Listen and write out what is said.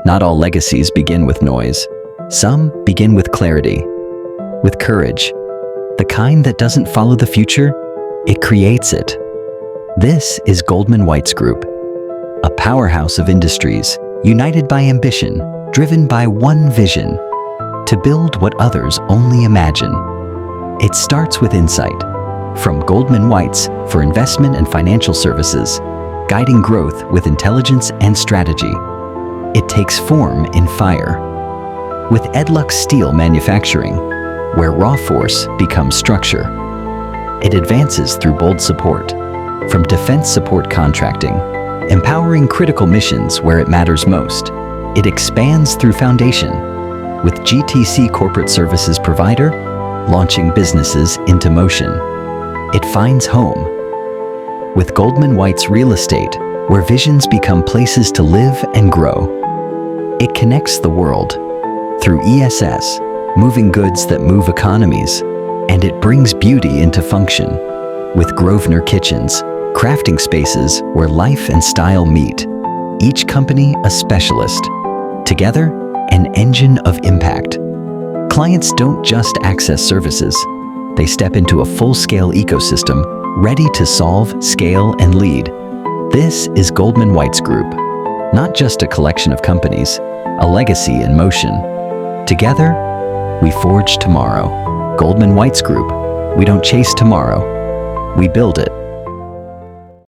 Not all legacies begin with noise. Some begin with clarity, with courage. The kind that doesn't follow the future, it creates it. This is Goldman Whites Group, a powerhouse of industries, united by ambition, driven by one vision, to build what others only imagine. It starts with insight, from Goldman Whites for investment and financial services, guiding growth with intelligence and strategy. It takes form in fire, with Edlux Steel Manufacturing, where raw force becomes structure. It advances through bold support, from defense support contracting, empowering critical missions where it matters most. It expands through foundation, with GTC Corporate Services Provider, launching businesses into motion. It finds home, with Goldman Whites Real Estate, where visions become places to live and grow. It connects the world through ESS, moving goods that move economies, and it brings beauty into function, with Grosvenor Kitchens, crafting spaces where life and style meet. Each company a specialist. Together, an engine of impact. Clients don't just access services. They step into a full-scale ecosystem, ready to solve, scale, and lead. This is Goldman Whites Group. Not just a collection of companies, a legacy in motion. Together, we forge tomorrow. Goldman Whites Group. We don't chase tomorrow. We build it.